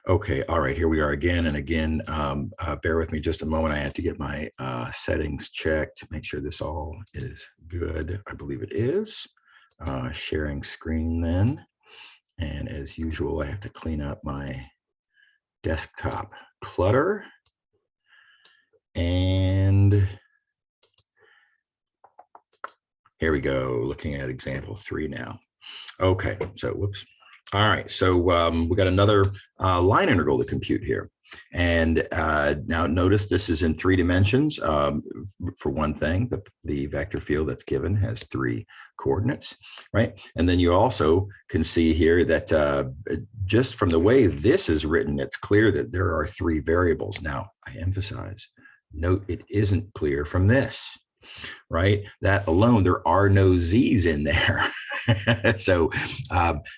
Okay, all right, here we are again and again. Bear with me just a moment. I have to get my settings checked to make sure this all is good. I believe it is. Sharing screen then. And as usual, I have to clean up my desktop clutter. And here we go, looking at example 3 now. Okay, so whoops. All right, so we got another line integral to compute here. And now notice this is in 3 dimensions. For one thing, the vector field that's given has 3 coordinates, right? And then you also can see here that just from the way this is written, it's clear that there are 3 variables. Now, I emphasize, note it isn't clear from this, right? That alone, there are no z's in there. So,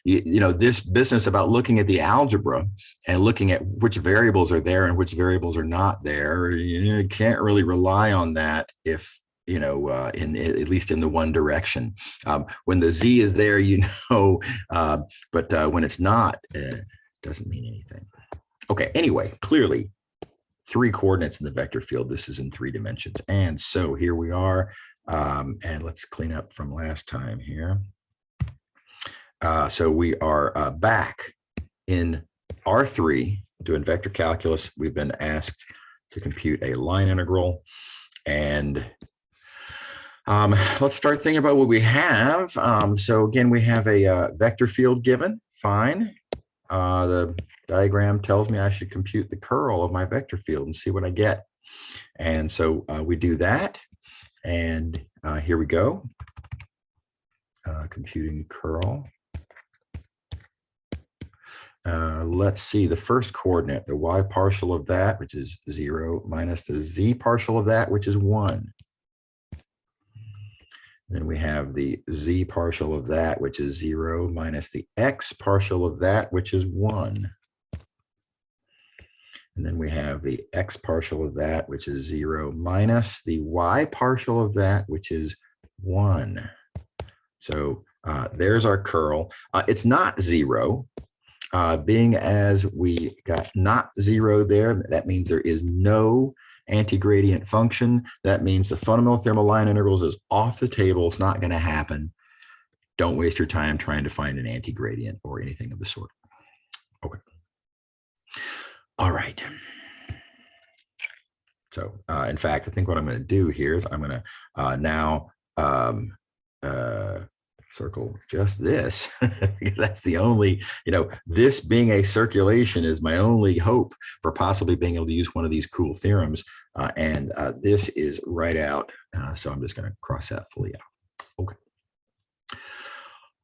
you know, this business about looking at the algebra and looking at which variables are there and which variables are not there, you can't really rely on that if, you know, at least in the one direction. When the z is there, you know, but when it's not, it doesn't mean anything. Okay, anyway, clearly, 3 coordinates in the vector field. This is in 3 dimensions. And so here we are. And let's clean up from last time here. So we are back in R3 doing vector calculus. We've been asked to compute a line integral. And let's start thinking about what we have. So again, we have a vector field given. Fine. The diagram tells me I should compute the curl of my vector field and see what I get. And so we do that. And here we go. Computing the curl. Let's see the first coordinate, the y partial of that, which is 0, minus the z partial of that, which is 1. Then we have the z partial of that, which is 0, minus the x partial of that, which is 1. And then we have the x partial of that, which is 0, minus the y partial of that, which is 1. So there's our curl. It's not 0. Being as we got not 0 there, that means there is no anti-gradient function. That means the fundamental thermal line integrals is off the table. It's not going to happen. Don't waste your time trying to find an anti-gradient or anything of the sort. Okay. All right. So in fact, I think what I'm going to do here is I'm going to now circle just this, because that's the only, you know, this being a circulation is my only hope for possibly being able to use one of these cool theorems. And this is right out. So I'm just going to cross that fully out. Okay.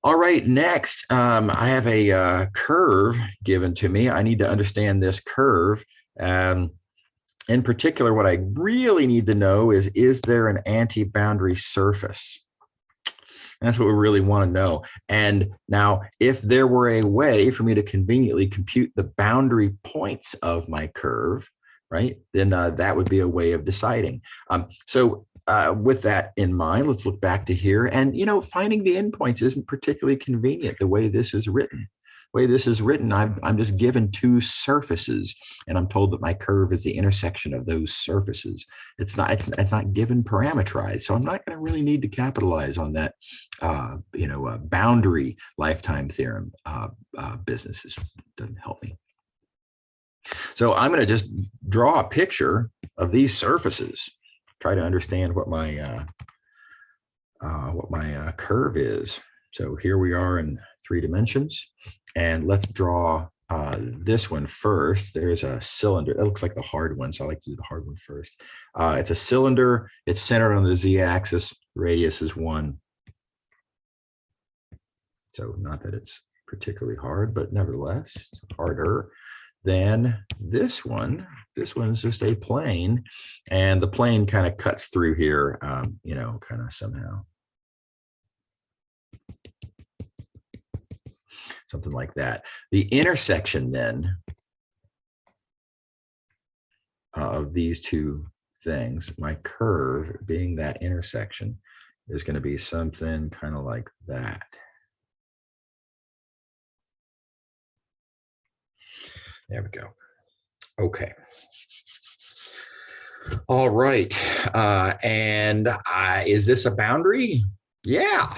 All right, next, I have a curve given to me. I need to understand this curve. In particular, what I really need to know is there an anti-boundary surface? That's what we really want to know. And now, if there were a way for me to conveniently compute the boundary points of my curve, right, then that would be a way of deciding. So with that in mind, let's look back to here. And, you know, finding the endpoints isn't particularly convenient the way this is written. The way this is written, I'm just given 2 surfaces, and I'm told that my curve is the intersection of those surfaces. It's not given parameterized, so I'm not going to really need to capitalize on that, you know, boundary lifetime theorem business. It doesn't help me. So I'm going to just draw a picture of these surfaces, try to understand what my curve is. So here we are in 3 dimensions, and let's draw this one first. There's a cylinder. That looks like the hard one, so I like to do the hard one first. It's a cylinder. It's centered on the z-axis. Radius is 1. So not that it's particularly hard, but nevertheless, it's harder than this one. This one's just a plane, and the plane kind of cuts through here, you know, kind of somehow. Something like that. The intersection then of these 2 things, my curve being that intersection, is going to be something kind of like that. There we go. Okay. All right. Is this a boundary? Yeah.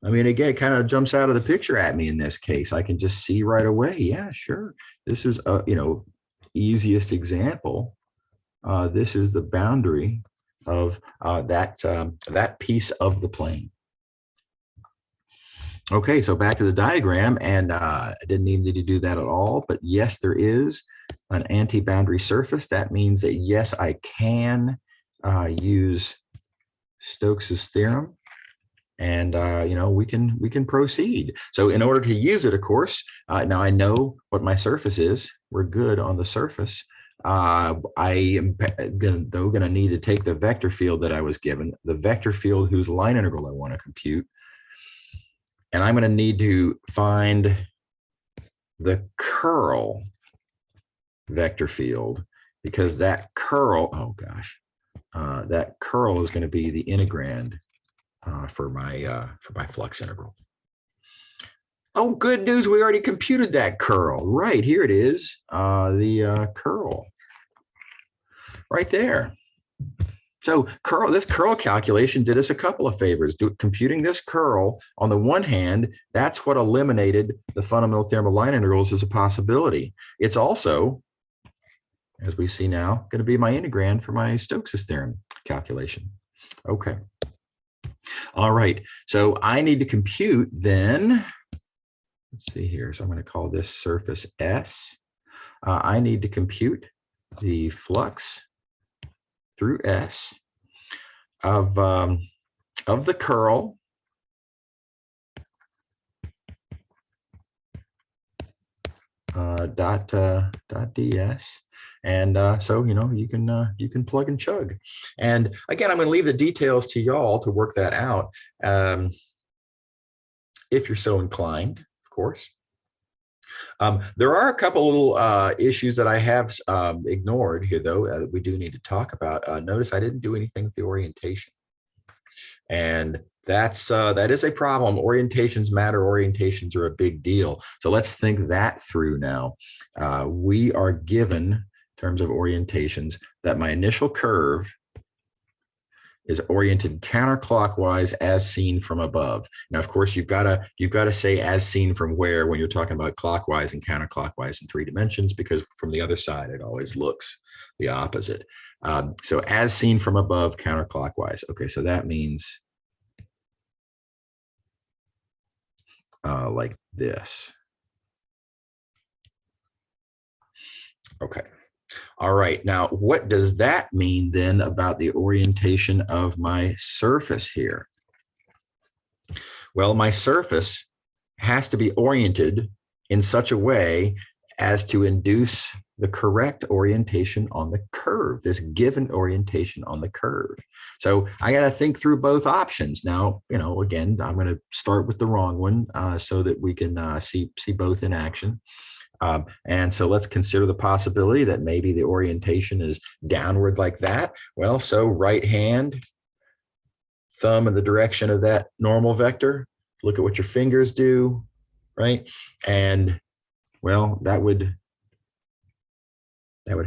I mean, again, it kind of jumps out of the picture at me in this case. I can just see right away. Yeah, sure. This is easiest example. This is the boundary of that piece of the plane. Okay, so back to the diagram, and I didn't even need to do that at all, but yes, there is an anti-boundary surface. That means that yes, I can use Stokes's theorem, and we can proceed. So in order to use it, of course, now I know what my surface is. We're good on the surface. I am going to need to take the vector field that I was given, the vector field whose line integral I want to compute. And I'm going to need to find the curl vector field, because that curl, that curl is going to be the integrand for my flux integral. Oh, good news. We already computed that curl. Right, here it is, the curl right there. So this curl calculation did us a couple of favors. Computing this curl, on the one hand, that's what eliminated the fundamental theorem of line integrals as a possibility. It's also, as we see now, going to be my integrand for my Stokes' theorem calculation. Okay. All right. So I need to compute then, let's see here. So I'm going to call this surface S. I need to compute the flux through S of the curl dot ds, and so you can plug and chug. And again, I'm going to leave the details to y'all to work that out, if you're so inclined, of course. There are a couple little issues that I have ignored here, though, that we do need to talk about. Notice I didn't do anything with the orientation, and that is a problem. Orientations matter. Orientations are a big deal. So let's think that through now. We are given, in terms of orientations, that my initial curve is oriented counterclockwise as seen from above. Now, of course, you've got to say as seen from where when you're talking about clockwise and counterclockwise in 3 dimensions, because from the other side it always looks the opposite. So as seen from above, counterclockwise. Okay, so that means like this. Okay. All right, now what does that mean then about the orientation of my surface here? Well, my surface has to be oriented in such a way as to induce the correct orientation on the curve, this given orientation on the curve. So I got to think through both options. Now, again, I'm going to start with the wrong one so that we can see both in action. And so let's consider the possibility that maybe the orientation is downward like that. Well, so right hand, thumb in the direction of that normal vector. Look at what your fingers do, right? And well, that would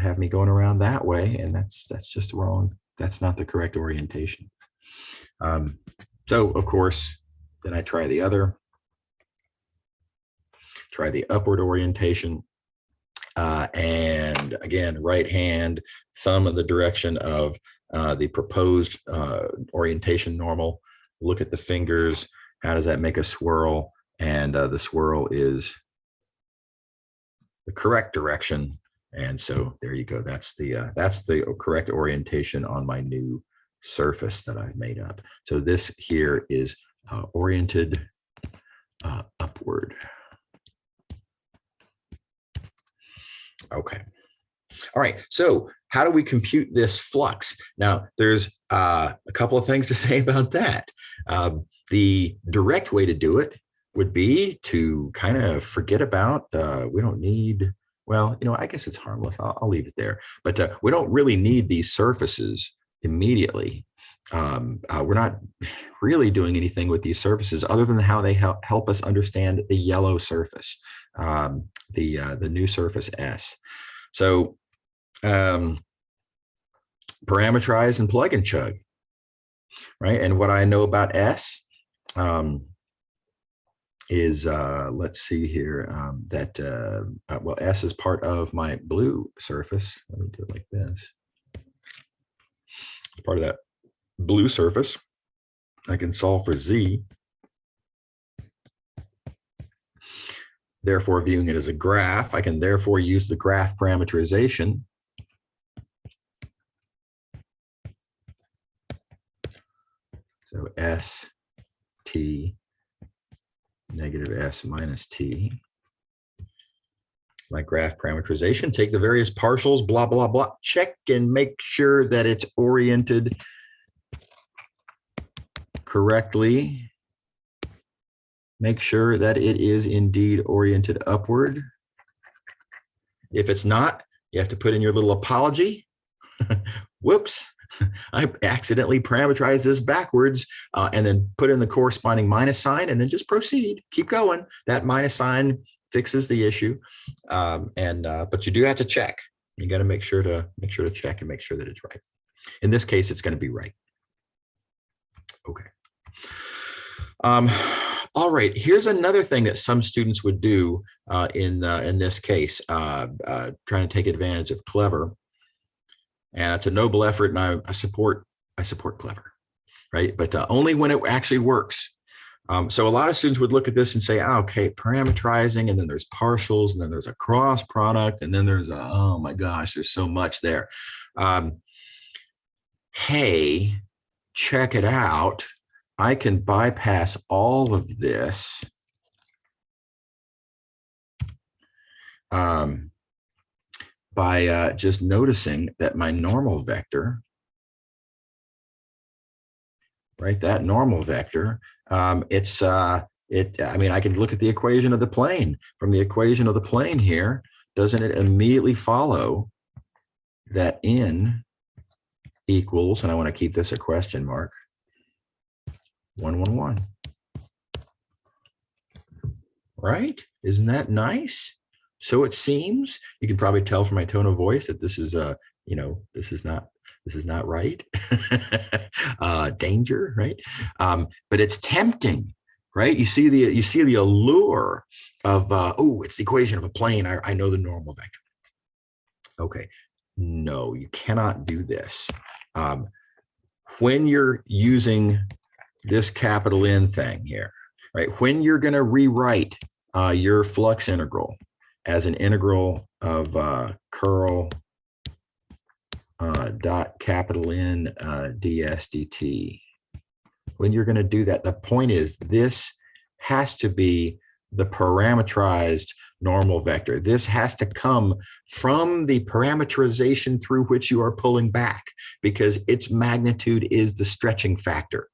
have me going around that way, and that's just wrong. That's not the correct orientation. So of course, then I try the other. Try the upward orientation, and again, right hand, thumb in the direction of the proposed orientation normal. Look at the fingers. How does that make a swirl? And the swirl is the correct direction. And so there you go. That's the correct orientation on my new surface that I've made up. So this here is oriented upward. Okay. All right. So how do we compute this flux? Now, there's a couple of things to say about that. The direct way to do it would be to kind of forget about we don't need, well, I guess it's harmless. I'll leave it there. But we don't really need these surfaces immediately. We're not really doing anything with these surfaces other than how they help us understand the yellow surface. the new surface S. So parameterize and plug and chug, right? And what I know about S is, let's see here, well, S is part of my blue surface. Let me do it like this. It's part of that blue surface. I can solve for Z. Therefore, viewing it as a graph, I can therefore use the graph parameterization. So S, T, negative S minus T. My graph parameterization, take the various partials, blah, blah, blah, check and make sure that it's oriented correctly. Make sure that it is indeed oriented upward. If it's not, you have to put in your little apology. Whoops, I accidentally parameterized this backwards, and then put in the corresponding minus sign, and then just proceed. Keep going. That minus sign fixes the issue, but you do have to check. You got to make sure to check and make sure that it's right. In this case, it's going to be right. Okay. All right, here's another thing that some students would do in this case, trying to take advantage of clever. And it's a noble effort, and I support clever, right? But only when it actually works. So a lot of students would look at this and say, oh, okay, parameterizing, and then there's partials, and then there's a cross product, and then there's oh my gosh, there's so much there. Hey, check it out. I can bypass all of this by just noticing that my normal vector, right, that normal vector, I mean, I can look at the equation of the plane. From the equation of the plane here, doesn't it immediately follow that n equals, and I want to keep this a question mark, 1, 1, 1. Right? Isn't that nice? So it seems. You can probably tell from my tone of voice that this is this is not right. Danger, right? But it's tempting, right? You see the allure of oh, it's the equation of a plane. I know the normal vector. Okay. No, you cannot do this. When you're using this capital N thing here, right? When you're going to rewrite your flux integral as an integral of curl dot capital N ds dt, when you're going to do that, the point is this has to be the parameterized normal vector. This has to come from the parameterization through which you are pulling back, because its magnitude is the stretching factor.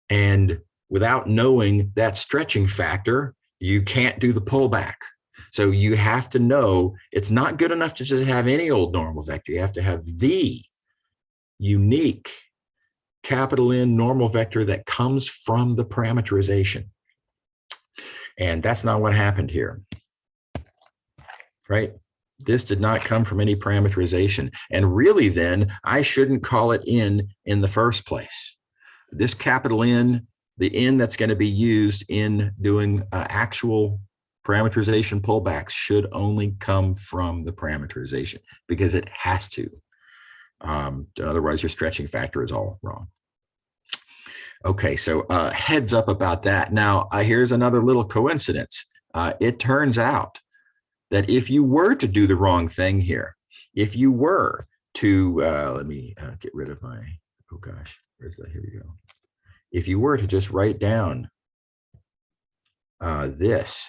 And without knowing that stretching factor, you can't do the pullback. So you have to know it's not good enough to just have any old normal vector. You have to have the unique capital N normal vector that comes from the parameterization. And that's not what happened here, right? This did not come from any parameterization. And really then, I shouldn't call it in the first place. This capital N, the N that's going to be used in doing actual parameterization pullbacks, should only come from the parameterization, because it has to. Otherwise, your stretching factor is all wrong. Okay, so heads up about that. Now, here's another little coincidence. It turns out that if you were to do the wrong thing here, if you were to, let me get rid of my, oh gosh, where's that? Here we go. If you were to just write down this,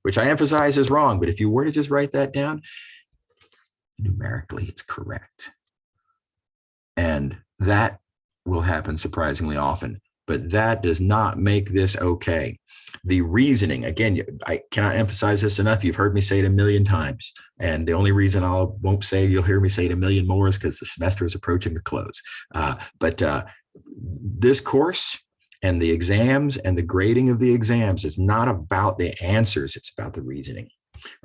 which I emphasize is wrong, but if you were to just write that down, numerically it's correct. And that will happen surprisingly often, but that does not make this okay. The reasoning, again, I cannot emphasize this enough. You've heard me say it a million times. And the only reason I won't say you'll hear me say it a million more is because the semester is approaching the close. But this course And the exams and the grading of the exams is not about the answers, it's about the reasoning,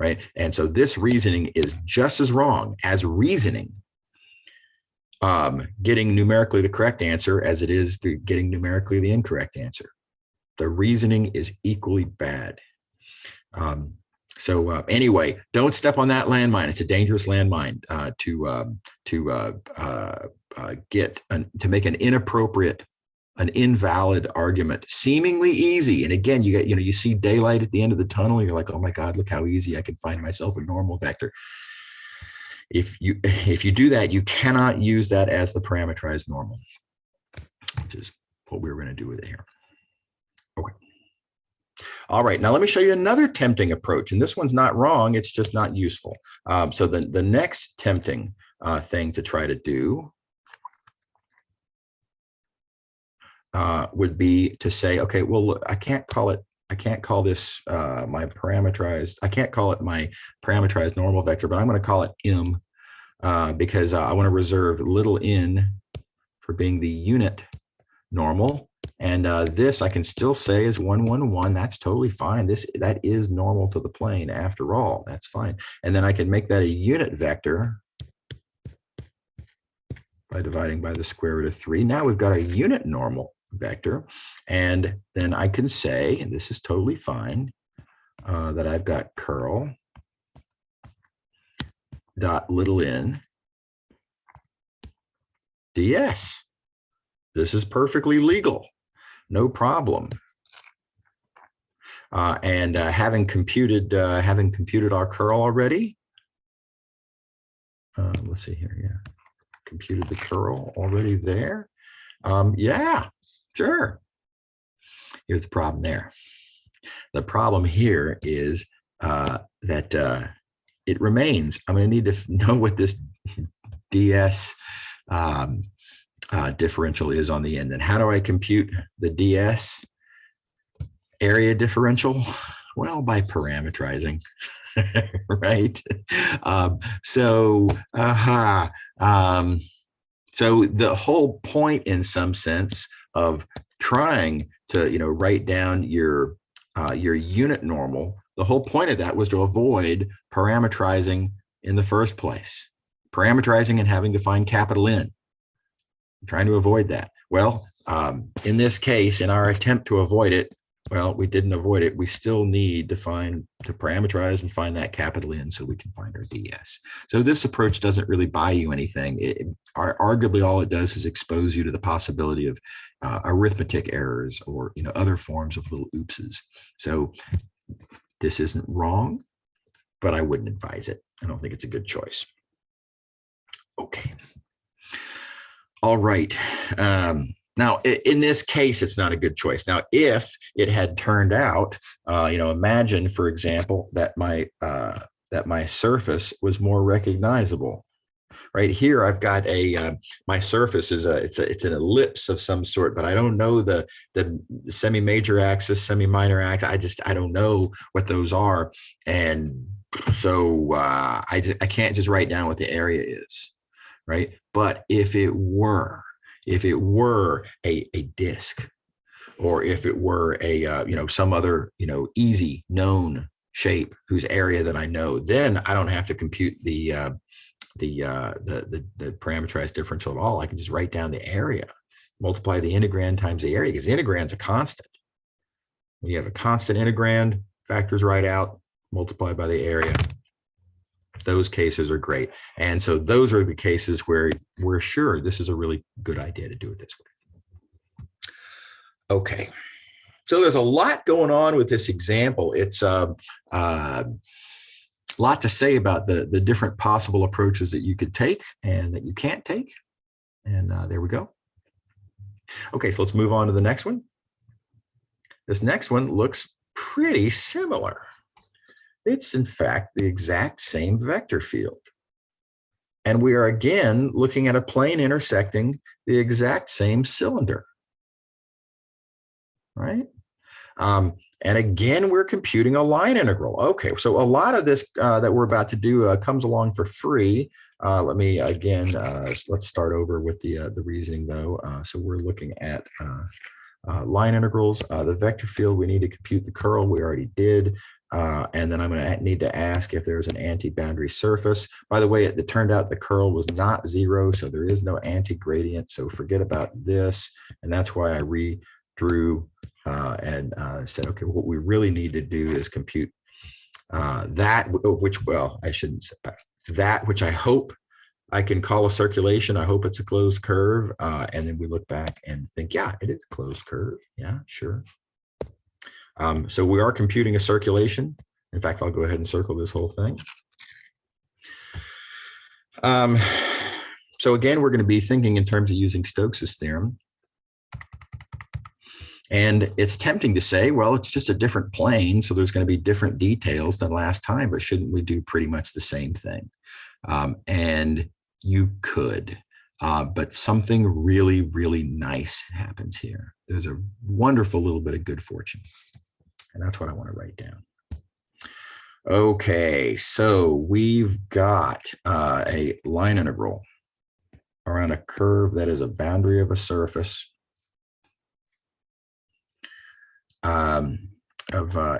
right? And so this reasoning is just as wrong as reasoning, getting numerically the correct answer as it is getting numerically the incorrect answer. The reasoning is equally bad. Anyway, don't step on that landmine. It's a dangerous landmine to make an inappropriate, an invalid argument, seemingly easy. And again, you see daylight at the end of the tunnel. And you're like, oh my God, look how easy I can find myself a normal vector. If you do that, you cannot use that as the parameterized normal, which is what we're going to do with it here. Okay. All right, now let me show you another tempting approach, and this one's not wrong, it's just not useful. So the next tempting thing to try to do would be to say, okay, well, look, I can't call this my parameterized normal vector, but I'm going to call it m because I want to reserve little n for being the unit normal. And this I can still say is 1, 1, 1. That's totally fine. That is normal to the plane after all. That's fine. And then I can make that a unit vector by dividing by the square root of 3. Now we've got a unit normal vector. And then I can say, and this is totally fine, that I've got curl dot little n ds. This is perfectly legal. No problem. And having computed our curl already, let's see here. Yeah, computed the curl already there. Yeah, sure. Here's the problem there. The problem here is that it remains. I'm going to need to know what this ds differential is on the end. And how do I compute the ds area differential? Well, by parameterizing, right? So the whole point, in some sense, of trying to write down your unit normal, the whole point of that was to avoid parameterizing in the first place, parameterizing and having to find capital N. I'm trying to avoid that. Well, in this case, in our attempt to avoid it, well, we didn't avoid it. We still need to parameterize and find that capital N so we can find our ds. So this approach doesn't really buy you anything. Arguably, all it does is expose you to the possibility of arithmetic errors or other forms of little oopses. So this isn't wrong, but I wouldn't advise it. I don't think it's a good choice. Okay. All right. Now, in this case, it's not a good choice. Now, if it had turned out, imagine, for example, that my surface was more recognizable. Right here, I've got my surface is it's an ellipse of some sort, but I don't know the semi-major axis, semi-minor axis. I don't know what those are, and so I can't just write down what the area is, right? But if it were a disk, or if it were a some other easy known shape whose area that I know, then I don't have to compute the parameterized differential at all. I can just write down the area, multiply the integrand times the area, because the integrand's a constant. When you have a constant integrand, factors right out, multiply by the area. Those cases are great. And so those are the cases where we're sure this is a really good idea to do it this way. Okay. So there's a lot going on with this example. It's a lot to say about the different possible approaches that you could take and that you can't take. And there we go. Okay, so let's move on to the next one. This next one looks pretty similar. It's, in fact, the exact same vector field. And we are, again, looking at a plane intersecting the exact same cylinder, right? And again, we're computing a line integral. Okay, so a lot of this that we're about to do comes along for free. Let me, again, let's start over with the reasoning, though. So we're looking at line integrals. The vector field, we need to compute the curl. We already did. And then I'm going to need to ask if there's an anti-boundary surface. By the way, it turned out the curl was not 0, so there is no anti-gradient. So forget about this. And that's why I redrew and said, okay, what we really need to do is compute that, which, well, I shouldn't say that, which I hope I can call a circulation. I hope it's a closed curve. And then we look back and think, yeah, it is a closed curve. Yeah, sure. So we are computing a circulation. In fact, I'll go ahead and circle this whole thing. So again, we're going to be thinking in terms of using Stokes' theorem. And it's tempting to say, well, it's just a different plane, so there's going to be different details than last time, but shouldn't we do pretty much the same thing? And you could, but something really, really nice happens here. There's a wonderful little bit of good fortune. And that's what I want to write down. Okay, so we've got a line integral around a curve that is a boundary of a surface of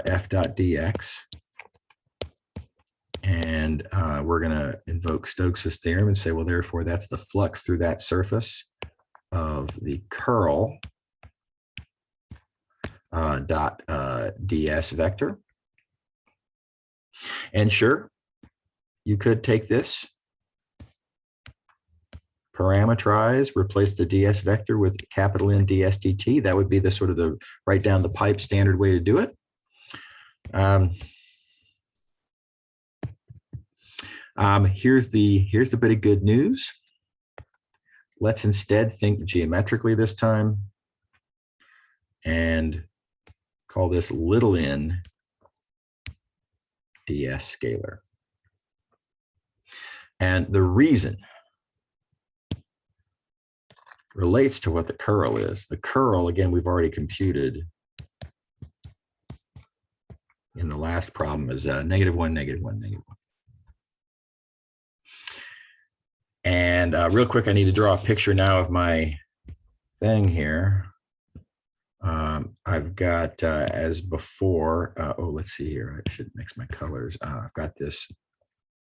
f dot dx. And we're going to invoke Stokes' theorem and say, well, therefore, that's the flux through that surface of the curl dot ds vector. And sure, you could take this, parameterize, replace the ds vector with capital N ds dt. That would be the sort of the right down the pipe standard way to do it. Here's the bit of good news. Let's instead think geometrically this time and call this little n ds scalar. And the reason relates to what the curl is. The curl, again, we've already computed in the last problem, is -1, -1, -1. And real quick, I need to draw a picture now of my thing here. I've got, as before, oh, let's see here. I should mix my colors. I've got this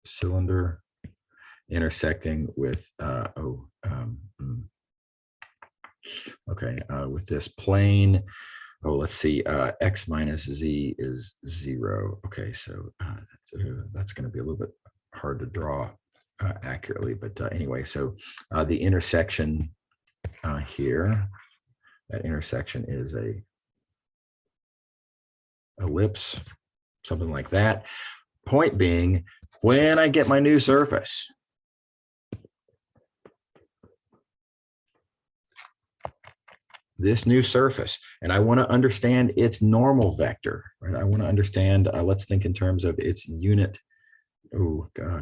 cylinder intersecting with, with this plane. Oh, let's see, x minus z is 0. Okay, so that's going to be a little bit hard to draw accurately, but anyway, so the intersection here, that intersection is a ellipse, something like that. Point being, when I get my new surface, this new surface, and I want to understand its normal vector, right? I want to understand, let's think in terms of its unit,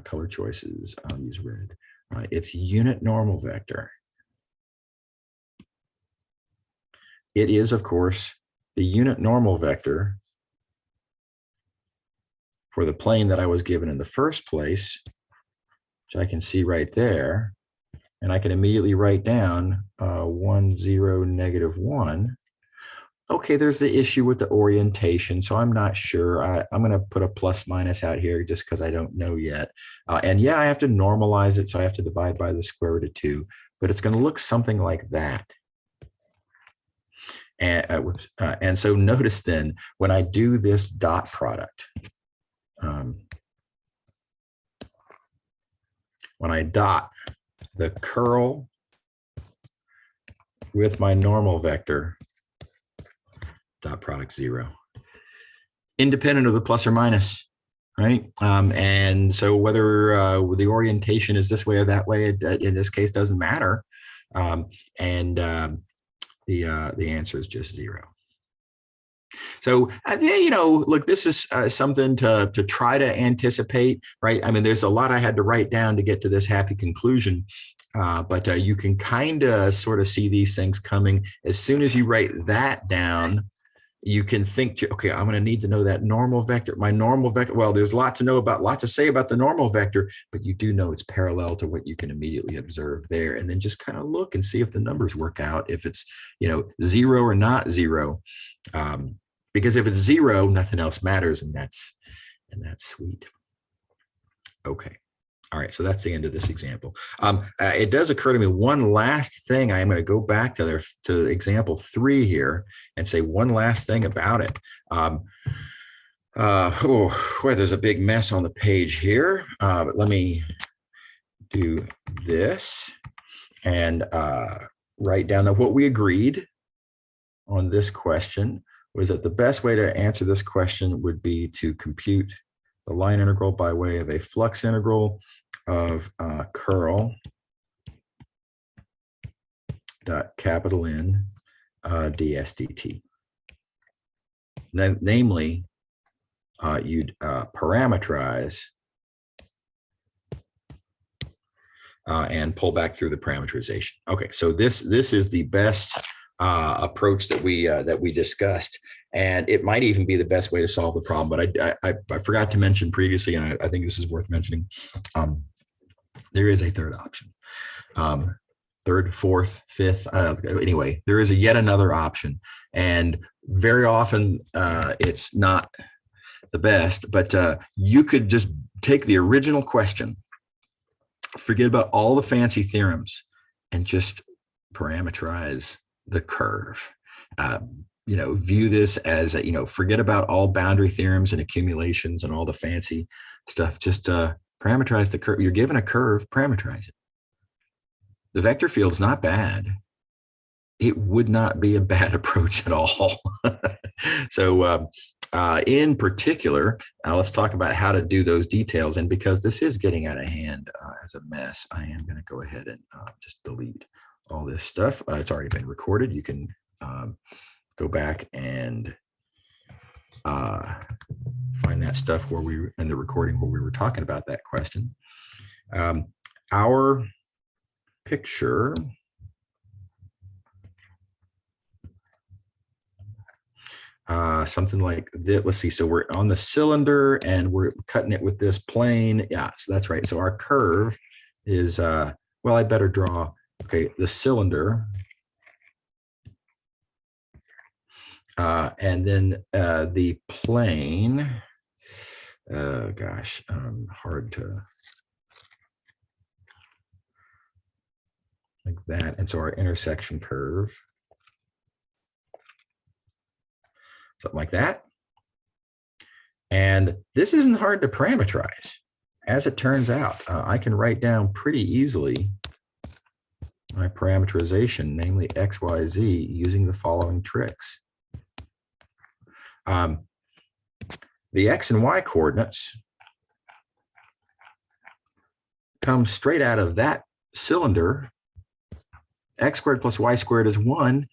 color choices, I'll use red. Its unit normal vector. It is, of course, the unit normal vector for the plane that I was given in the first place, which I can see right there. And I can immediately write down 1, 0, -1. Okay, there's the issue with the orientation, so I'm not sure. I'm going to put a plus minus out here just because I don't know yet. And yeah, I have to normalize it, so I have to divide by the square root of 2. But it's going to look something like that. And so notice then, when I do this dot product, when I dot the curl with my normal vector, dot product 0, independent of the plus or minus, right? And so whether the orientation is this way or that way, in this case, doesn't matter. The answer is just 0. So, you know, look, this is something to try to anticipate, right? I mean, there's a lot I had to write down to get to this happy conclusion, but you can kind of sort of see these things coming as soon as you write that down. you can think, okay, I'm going to need to know that normal vector, my normal vector. Well, there's a lot to say about the normal vector, but you do know it's parallel to what you can immediately observe there. And then just kind of look and see if the numbers work out, if it's, 0 or not 0. Because if it's 0, nothing else matters. And that's sweet. Okay. All right, so that's the end of this example. It does occur to me one last thing. I am going to go back to example 3 here and say one last thing about it. There's a big mess on the page here. But let me do this and write down that what we agreed on this question was that the best way to answer this question would be to compute the line integral by way of a flux integral of curl dot capital N ds dt. Namely, you'd parameterize and pull back through the parameterization. Okay, so this is the best approach that we discussed, and it might even be the best way to solve the problem. But I forgot to mention previously, and I think this is worth mentioning. There is a third option, third, fourth, fifth. Anyway, there is yet another option, and very often it's not the best. But you could just take the original question, forget about all the fancy theorems, and just parameterize the curve. View this as forget about all boundary theorems and accumulations and all the fancy stuff. Just parameterize the curve. You're given a curve, parameterize it. The vector field's not bad. It would not be a bad approach at all. So in particular, let's talk about how to do those details. And because this is getting out of hand as a mess, I am going to go ahead and just delete all this stuff. It's already been recorded. You can go back and find that stuff in the recording where we were talking about that question. Our picture something like this. Let's see. So we're on the cylinder and we're cutting it with this plane. Yeah, so that's right. So our curve is, well, I better draw, okay, the cylinder. And then the plane, hard to, like that. And so our intersection curve, something like that. And this isn't hard to parameterize. As it turns out, I can write down pretty easily my parameterization, namely X, Y, Z, using the following tricks. The X and Y coordinates come straight out of that cylinder. X squared plus Y squared is 1,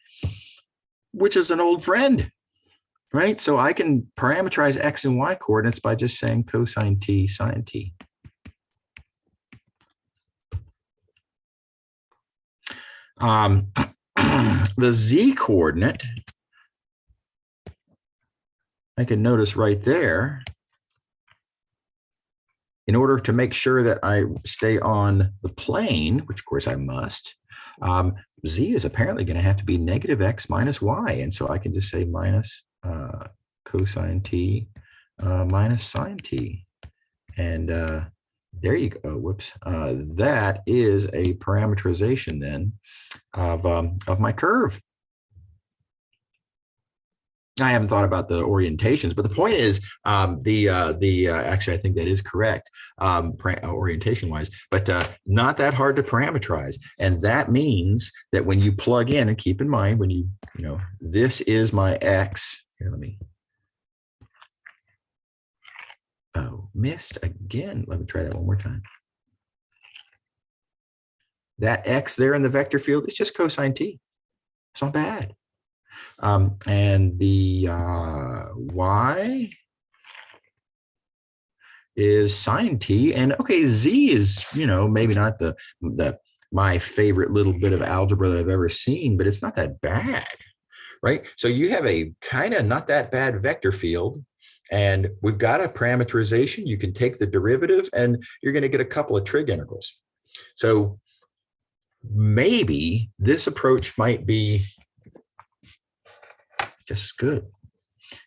which is an old friend, right? So I can parameterize X and Y coordinates by just saying cosine T, sine T. The Z coordinate, I can notice right there, in order to make sure that I stay on the plane, which of course I must, Z is apparently going to have to be negative X minus Y. And so I can just say minus cosine T minus sine T. And there you go. Whoops. That is a parameterization then of my curve. I haven't thought about the orientations, but the point is, actually, I think that is correct, orientation-wise, but not that hard to parameterize. And that means that when you plug in, and keep in mind, when you this is my X. Here, let me. Oh, missed again. Let me try that one more time. That X there in the vector field is just cosine T. It's not bad. And the Y is sine T, and okay, Z is, maybe not my favorite little bit of algebra that I've ever seen, but it's not that bad, right? So you have a kind of not that bad vector field, and we've got a parameterization. You can take the derivative and you're going to get a couple of trig integrals. So maybe this approach might be just as good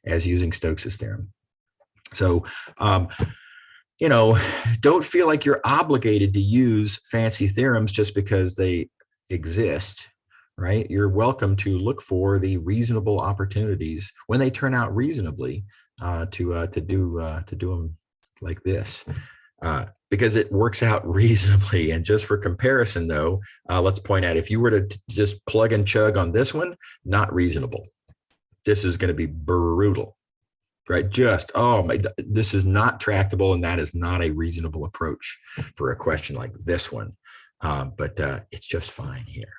as using Stokes' theorem. So, don't feel like you're obligated to use fancy theorems just because they exist, right? You're welcome to look for the reasonable opportunities when they turn out reasonably to do them like this. Because it works out reasonably. And just for comparison, though, let's point out if you were to just plug and chug on this one, not reasonable. This is going to be brutal, right? This is not tractable, and that is not a reasonable approach for a question like this one. But it's just fine here.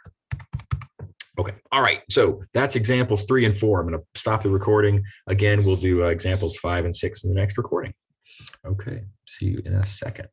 Okay. All right. So that's examples 3 and 4. I'm going to stop the recording. Again, we'll do examples 5 and 6 in the next recording. Okay. See you in a second.